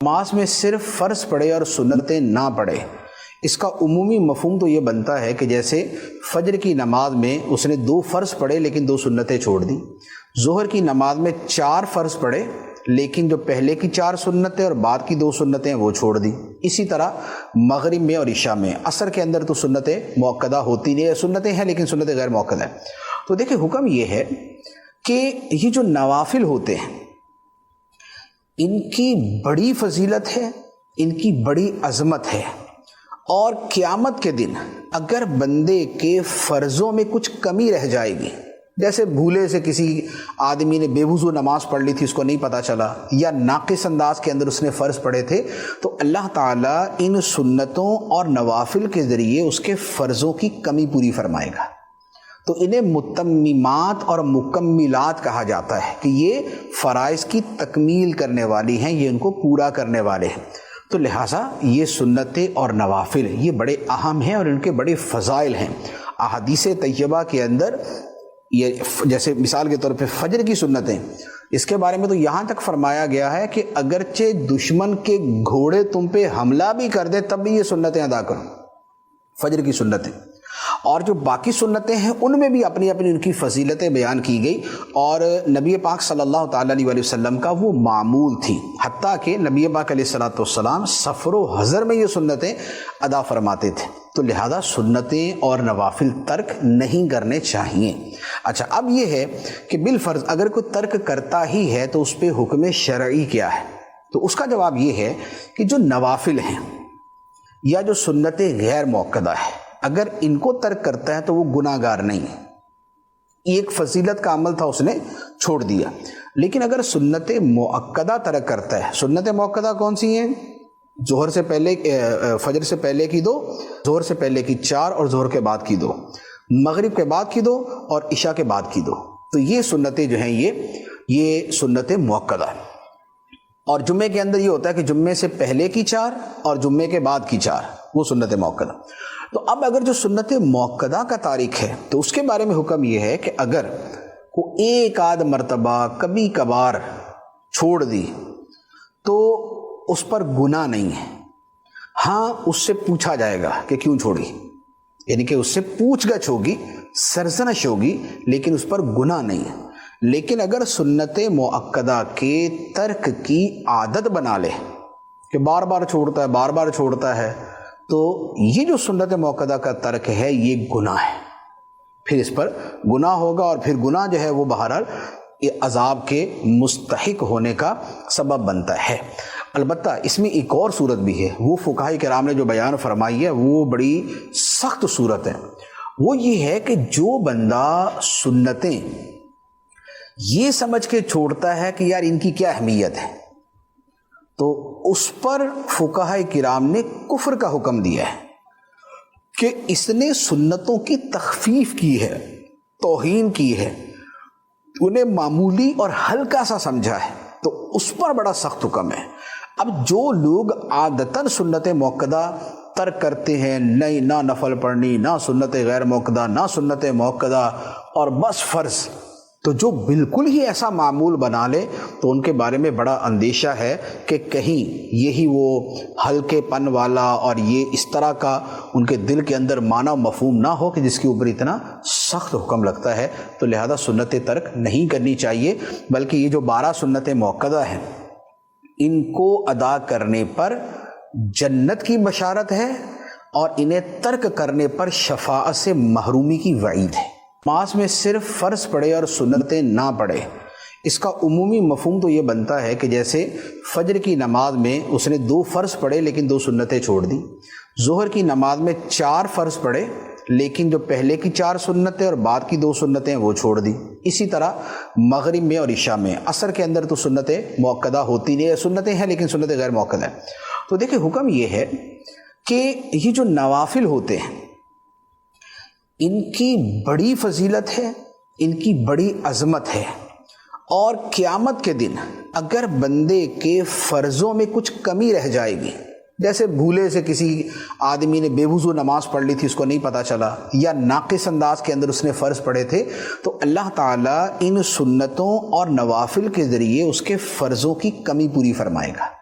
نماز میں صرف فرض پڑھے اور سنتیں نہ پڑھے، اس کا عمومی مفہوم تو یہ بنتا ہے کہ جیسے فجر کی نماز میں اس نے 2 فرض پڑھے لیکن 2 سنتیں چھوڑ دی، ظہر کی نماز میں 4 فرض پڑھے لیکن جو پہلے کی 4 سنتیں اور بعد کی 2 سنتیں وہ چھوڑ دی۔ اسی طرح مغرب میں اور عشاء میں، عصر کے اندر تو سنتیں مؤکدہ ہوتی نہیں، سنتیں ہیں لیکن سنتیں غیر مؤکدہ ہیں۔ تو دیکھیں حکم یہ ہے کہ یہ جو نوافل ہوتے ہیں ان کی بڑی فضیلت ہے، ان کی بڑی عظمت ہے، اور قیامت کے دن اگر بندے کے فرضوں میں کچھ کمی رہ جائے گی، جیسے بھولے سے کسی آدمی نے بے وضو نماز پڑھ لی تھی، اس کو نہیں پتہ چلا، یا ناقص انداز کے اندر اس نے فرض پڑھے تھے، تو اللہ تعالیٰ ان سنتوں اور نوافل کے ذریعے اس کے فرضوں کی کمی پوری فرمائے گا۔ تو انہیں متممات اور مکملات کہا جاتا ہے کہ یہ فرائض کی تکمیل کرنے والی ہیں، یہ ان کو پورا کرنے والے ہیں۔ تو لہٰذا یہ سنتیں اور نوافل یہ بڑے اہم ہیں اور ان کے بڑے فضائل ہیں۔ احادیث طیبہ کے اندر یہ جیسے مثال کے طور پہ فجر کی سنتیں، اس کے بارے میں تو یہاں تک فرمایا گیا ہے کہ اگرچہ دشمن کے گھوڑے تم پہ حملہ بھی کر دے تب بھی یہ سنتیں ادا کرو، فجر کی سنتیں۔ اور جو باقی سنتیں ہیں ان میں بھی اپنی اپنی ان کی فضیلتیں بیان کی گئی، اور نبی پاک صلی اللہ تعالیٰ علیہ وسلم کا وہ معمول تھی، حتیٰ کہ نبی پاک علیہ السلام سفر و حضر میں یہ سنتیں ادا فرماتے تھے۔ تو لہذا سنتیں اور نوافل ترک نہیں کرنے چاہیے۔ اچھا، اب یہ ہے کہ بالفرض اگر کوئی ترک کرتا ہی ہے تو اس پہ حکم شرعی کیا ہے؟ تو اس کا جواب یہ ہے کہ جو نوافل ہیں یا جو سنتیں غیر مؤکدہ ہیں، اگر ان کو ترک کرتا ہے تو وہ گناہ گار نہیں ہے، ایک فضیلت کا عمل تھا اس نے چھوڑ دیا۔ لیکن اگر سنت مؤکدہ ترک کرتا ہے، سنت مؤکدہ کون سی ہیں؟ ظہر سے پہلے، فجر سے پہلے کی 2، ظہر سے پہلے کی 4 اور ظہر کے بعد کی 2، مغرب کے بعد کی 2 اور عشاء کے بعد کی 2۔ تو یہ سنتیں جو ہیں یہ سنت مؤکدہ ہیں۔ اور جمعے کے اندر یہ ہوتا ہے کہ جمعے سے پہلے کی 4 اور جمعے کے بعد کی 4 وہ سنت مؤکدہ۔ تو اب اگر جو سنت مؤکدہ کا تارک ہے تو اس کے بارے میں حکم یہ ہے کہ اگر وہ ایک آدھ مرتبہ کبھی کبھار چھوڑ دی تو اس پر گناہ نہیں ہے۔ ہاں، اس سے پوچھا جائے گا کہ کیوں چھوڑی، یعنی کہ اس سے پوچھ گچھ ہوگی، سرزنش ہوگی، لیکن اس پر گناہ نہیں ہے۔ لیکن اگر سنت مؤکدہ کے ترک کی عادت بنا لے کہ بار بار چھوڑتا ہے، بار بار چھوڑتا ہے، تو یہ جو سنت مؤکدہ کا ترک ہے یہ گناہ ہے، پھر اس پر گناہ ہوگا، اور پھر گناہ جو ہے وہ بہرحال عذاب کے مستحق ہونے کا سبب بنتا ہے۔ البتہ اس میں ایک اور صورت بھی ہے، وہ فقہاء کرام نے جو بیان فرمائی ہے وہ بڑی سخت صورت ہے۔ وہ یہ ہے کہ جو بندہ سنتیں یہ سمجھ کے چھوڑتا ہے کہ یار ان کی کیا اہمیت ہے، تو اس پر فقہاء کرام نے کفر کا حکم دیا ہے کہ اس نے سنتوں کی تخفیف کی ہے، توہین کی ہے، انہیں معمولی اور ہلکا سا سمجھا ہے، تو اس پر بڑا سخت حکم ہے۔ اب جو لوگ عادتاً سنت مؤکدہ ترک کرتے ہیں، نہ نفل پڑھنی، نہ سنت غیر مؤکدہ، نہ سنت مؤکدہ، اور بس فرض، تو جو بالکل ہی ایسا معمول بنا لے تو ان کے بارے میں بڑا اندیشہ ہے کہ کہیں یہی وہ ہلکے پن والا اور یہ اس طرح کا ان کے دل کے اندر معنی و مفہوم نہ ہو کہ جس کے اوپر اتنا سخت حکم لگتا ہے۔ تو لہذا سنت ترک نہیں کرنی چاہیے، بلکہ یہ جو 12 سنت مؤکدہ ہیں ان کو ادا کرنے پر جنت کی بشارت ہے، اور انہیں ترک کرنے پر شفاعت سے محرومی کی وعید ہے۔ نماز میں صرف فرض پڑھے اور سنتیں نہ پڑھے، اس کا عمومی مفہوم تو یہ بنتا ہے کہ جیسے فجر کی نماز میں اس نے 2 فرض پڑھے لیکن 2 سنتیں چھوڑ دی، ظہر کی نماز میں 4 فرض پڑھے لیکن جو پہلے کی 4 سنتیں اور بعد کی 2 سنتیں وہ چھوڑ دی۔ اسی طرح مغرب میں اور عشاء میں، عصر کے اندر تو سنتیں مؤکدہ ہوتی نہیں، سنتیں ہیں لیکن سنتیں غیر مؤکدہ ہیں۔ تو دیکھیں حکم یہ ہے کہ یہ جو نوافل ہوتے ہیں ان کی بڑی فضیلت ہے، ان کی بڑی عظمت ہے، اور قیامت کے دن اگر بندے کے فرضوں میں کچھ کمی رہ جائے گی، جیسے بھولے سے کسی آدمی نے بے وضو نماز پڑھ لی تھی، اس کو نہیں پتہ چلا، یا ناقص انداز کے اندر اس نے فرض پڑھے تھے، تو اللہ تعالیٰ ان سنتوں اور نوافل کے ذریعے اس کے فرضوں کی کمی پوری فرمائے گا۔